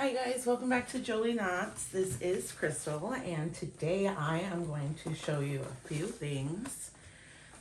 Hi guys, welcome back to Jolie Knots. This is Crystal, and today I am going to show you a few things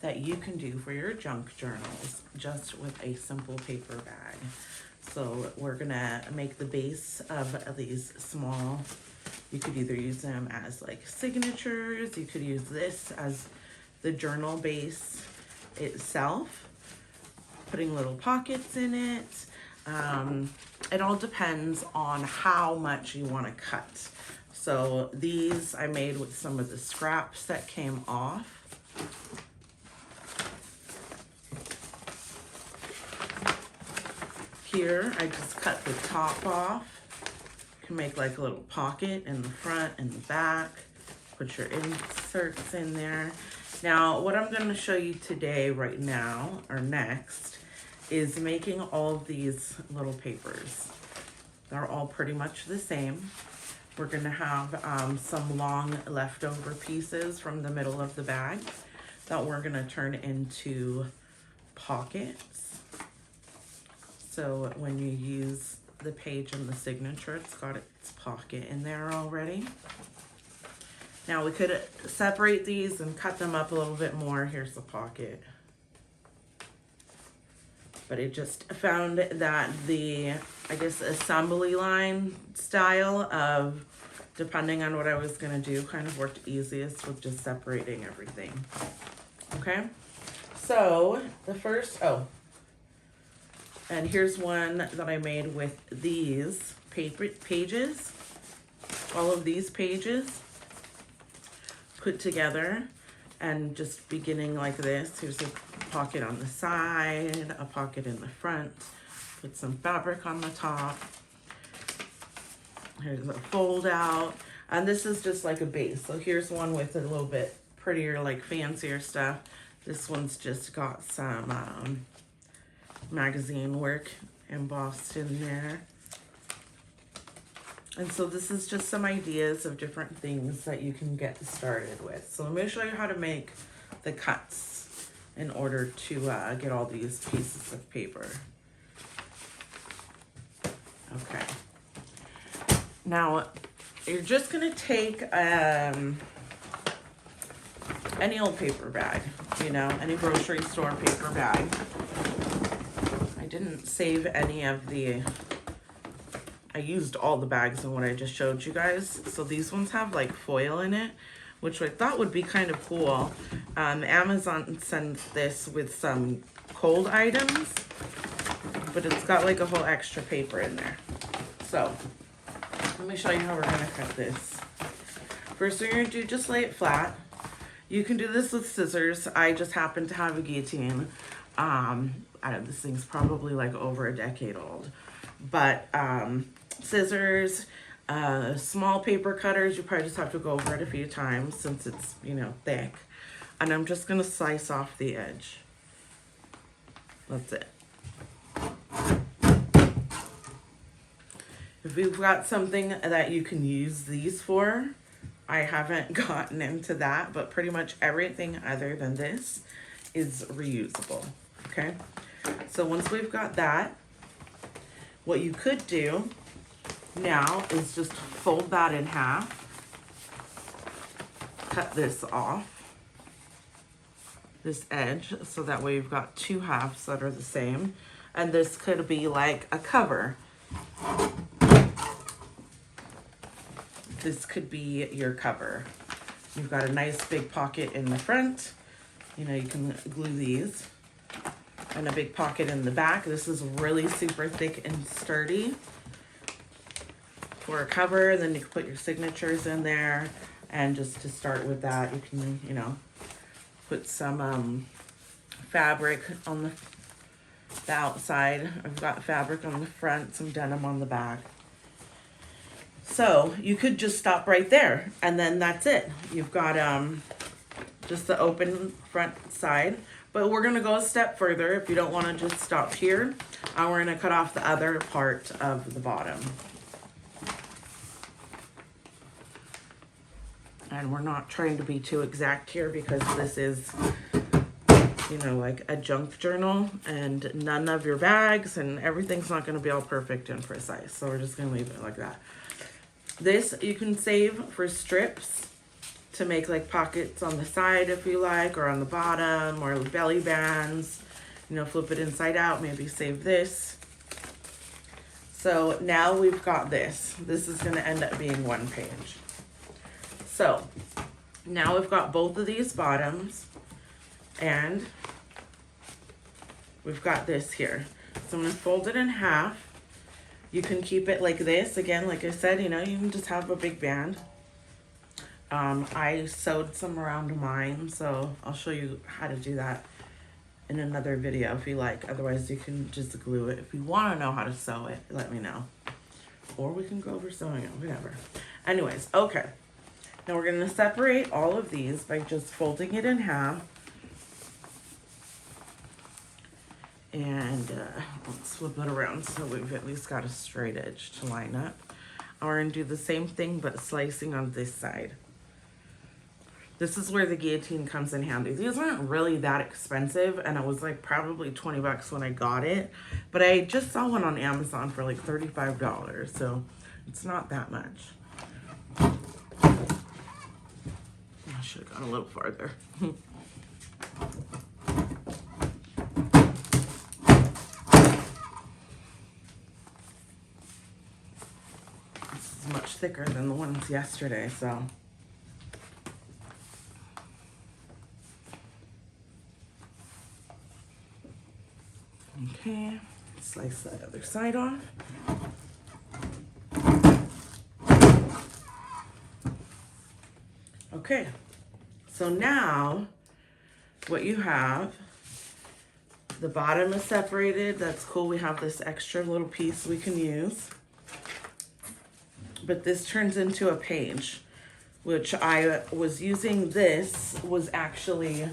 that you can do for your junk journals just with a simple paper bag. So we're gonna make the base of these small, you could either use them as like signatures, you could use this as the journal base itself, putting little pockets in it. It all depends on how much you want to cut. So these I made with some of the scraps that came off. Here I just cut the top off. You can make like a little pocket in the front and the back. Put your inserts in there. Now what I'm going to show you today, right now, or next, is making all of these little papers. They're all pretty much the same. We're gonna have some long leftover pieces from the middle of the bag that we're gonna turn into pockets. So when you use the page and the signature, it's got its pocket in there already. Now we could separate these and cut them up a little bit more. Here's the pocket. But it just found that the, I guess, assembly line style of, depending on what I was gonna do, kind of worked easiest with just separating everything. Okay, so the first, and here's one that I made with these pages, all of these pages put together, and just beginning like this. Here's a pocket on the side, a pocket in the front, put some fabric on the top. Here's a fold out, and this is just like a base. So here's one with a little bit prettier, like fancier stuff. This one's just got some magazine work embossed in there. And so this is just some ideas of different things that you can get started with. So let me show you how to make the cuts in order to get all these pieces of paper. Okay. Now, you're just gonna take any old paper bag, you know, any grocery store paper bag. I didn't save any of the, I used all the bags in what I just showed you guys. So these ones have like foil in it, which I thought would be kind of cool. Amazon sent this with some cold items, but it's got like a whole extra paper in there. So let me show you how we're gonna cut this. First thing you're gonna do, just lay it flat. You can do this with scissors. I just happen to have a guillotine. This thing's probably like over a decade old, but scissors, small paper cutters, you probably just have to go over it a few times since it's, you know, thick. And I'm just gonna slice off the edge. That's it. If you've got something that you can use these for, I haven't gotten into that, but pretty much everything other than this is reusable, okay? So once we've got that, what you could do now is just fold that in half, cut this off, this edge, so that way you've got two halves that are the same, and this could be like a cover. This could be your cover. You've got a nice big pocket in the front, you know, you can glue these, and a big pocket in the back. This is really super thick and sturdy for a cover. Then you can put your signatures in there, and just to start with that, you can, you know, put some fabric on the outside. I've got fabric on the front, some denim on the back. So you could just stop right there, and then that's it. You've got just the open front side. But we're gonna go a step further. If you don't wanna just stop here, we're gonna cut off the other part of the bottom. And we're not trying to be too exact here because this is you know, like a junk journal, and none of your bags and everything's not going to be all perfect and precise. So we're just going to leave it like that. This you can save for strips to make like pockets on the side if you like, or on the bottom, or belly bands. You know, flip it inside out, maybe save this. So now we've got this. This is going to end up being one page. So now we've got both of these bottoms, and we've got this here. So I'm going to fold it in half. You can keep it like this. Again, like I said, you know, you can just have a big band. I sewed some around mine, so I'll show you how to do that in another video if you like. Otherwise, you can just glue it. If you want to know how to sew it, let me know. Or we can go over sewing it, whatever. Anyways, okay. Now we're going to separate all of these by just folding it in half. And let's flip it around so we've at least got a straight edge to line up. And we're going to do the same thing but slicing on this side. This is where the guillotine comes in handy. These aren't really that expensive, and it was like probably 20 bucks when I got it. But I just saw one on Amazon for like $35, so it's not that much. I should have gone a little farther. This is much thicker than the ones yesterday, so. Okay, slice that other side off. Okay, so now what you have, the bottom is separated. That's cool. We have this extra little piece we can use. But this turns into a page, which I was using. This was actually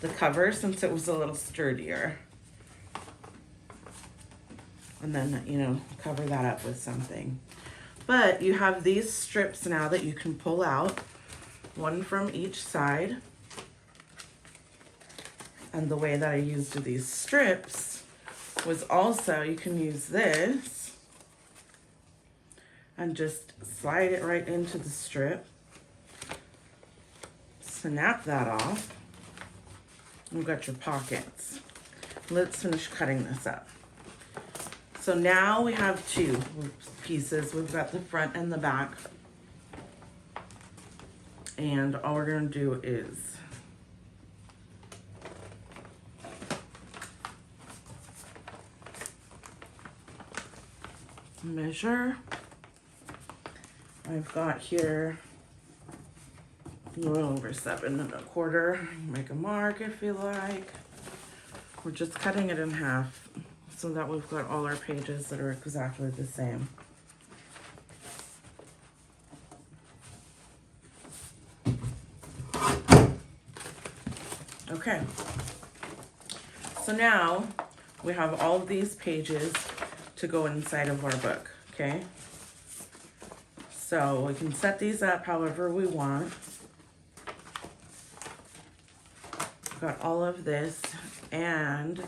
the cover since it was a little sturdier. And then, you know, cover that up with something. But you have these strips now that you can pull out, one from each side. And the way that I used these strips was also, you can use this and just slide it right into the strip. Snap that off. You've got your pockets. Let's finish cutting this up. So now we have two pieces. We've got the front and the back. And all we're going to do is measure. I've got here a little over 7 1/4. Make a mark if you like. We're just cutting it in half so that we've got all our pages that are exactly the same. Okay, so now we have all of these pages to go inside of our book, okay? So we can set these up however we want. We've got all of this and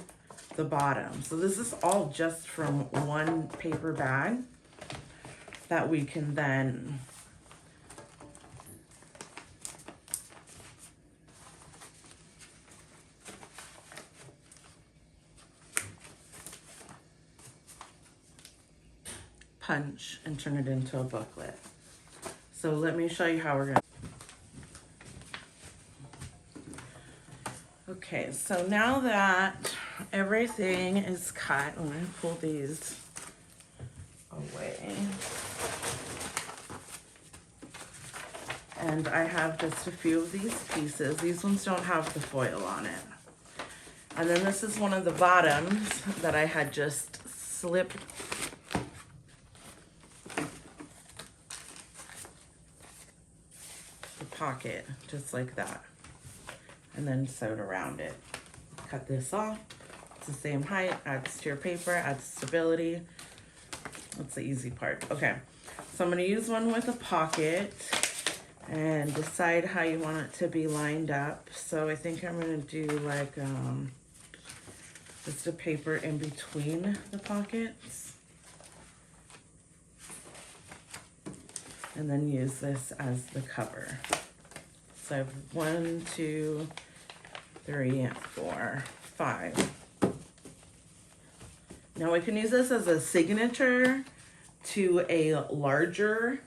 the bottom. So this is all just from one paper bag that we can then punch and turn it into a booklet. So let me show you how we're gonna. Okay, so now that everything is cut, I'm gonna pull these away. And I have just a few of these pieces. These ones don't have the foil on it. And then this is one of the bottoms that I had just slipped the pocket, just like that. And then sewed around it. Cut this off. It's the same height, adds to your paper, adds stability. That's the easy part. Okay, so I'm gonna use one with a pocket, and decide how you want it to be lined up. So I think I'm gonna do like just a paper in between the pockets. And then use this as the cover. So I have 1, 2, 3, 4, 5. Now I can use this as a signature to a larger,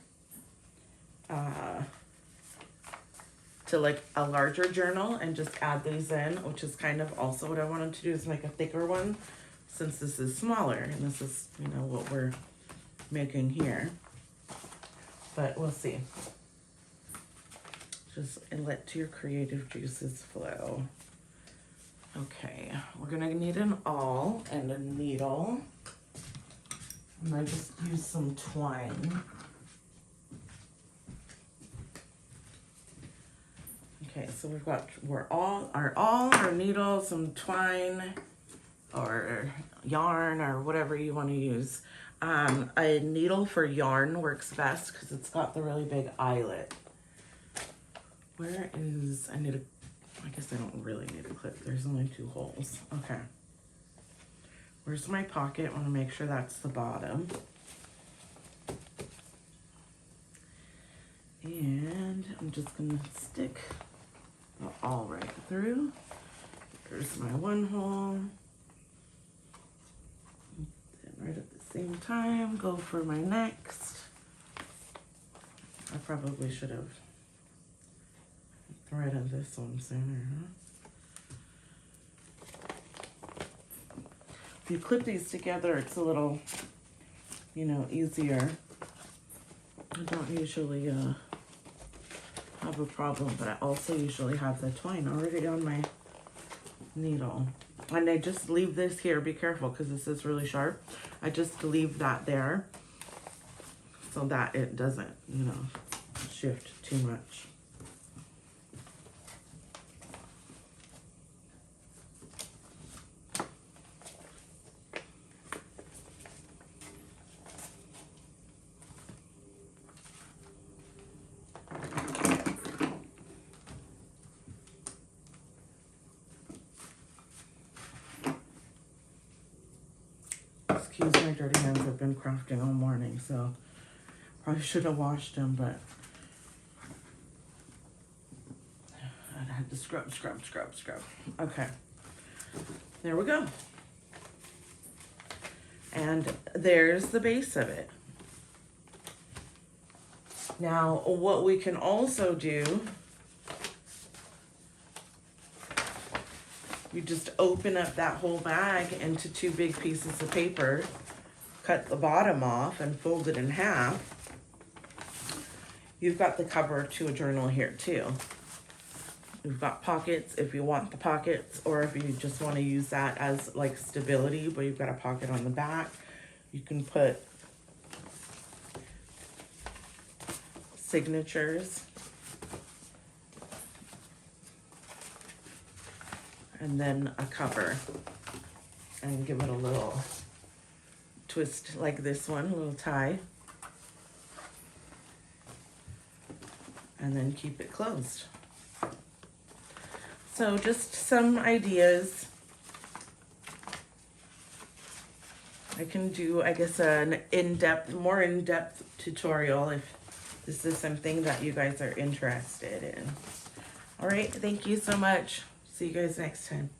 to like a larger journal and just add these in, which is kind of also what I wanted to do, is make a thicker one since this is smaller and this is, you know, what we're making here. But we'll see. Just let your creative juices flow. Okay, we're gonna need an awl and a needle. And I just use some twine. Okay, so we've got our awl, our needle, some twine, or yarn, or whatever you want to use. A needle for yarn works best because it's got the really big eyelet. Where is, I guess I don't really need a clip. There's only 2 holes. Okay. Where's my pocket? I want to make sure that's the bottom. And I'm just going to stick the awl right through. There's my 1 hole. And right at the same time, go for my next. I probably should have threaded this one sooner, huh? If you clip these together, it's a little, you know, easier. I don't usually have a problem, but I also usually have the twine already on my needle. And I just leave this here, be careful because this is really sharp. I just leave that there so that it doesn't, you know, shift too much. Excuse my dirty hands, I've been crafting all morning, so probably should have washed them, but I had to scrub. Okay, there we go. And there's the base of it. Now, what we can also do, you just open up that whole bag into 2 big pieces of paper, cut the bottom off and fold it in half. You've got the cover to a journal here too. You've got pockets if you want the pockets, or if you just want to use that as like stability, but you've got a pocket on the back. You can put signatures. And then a cover, and give it a little twist like this one, a little tie. And then keep it closed. So just some ideas. I can do, I guess, an more in-depth tutorial if this is something that you guys are interested in. All right, thank you so much. See you guys next time.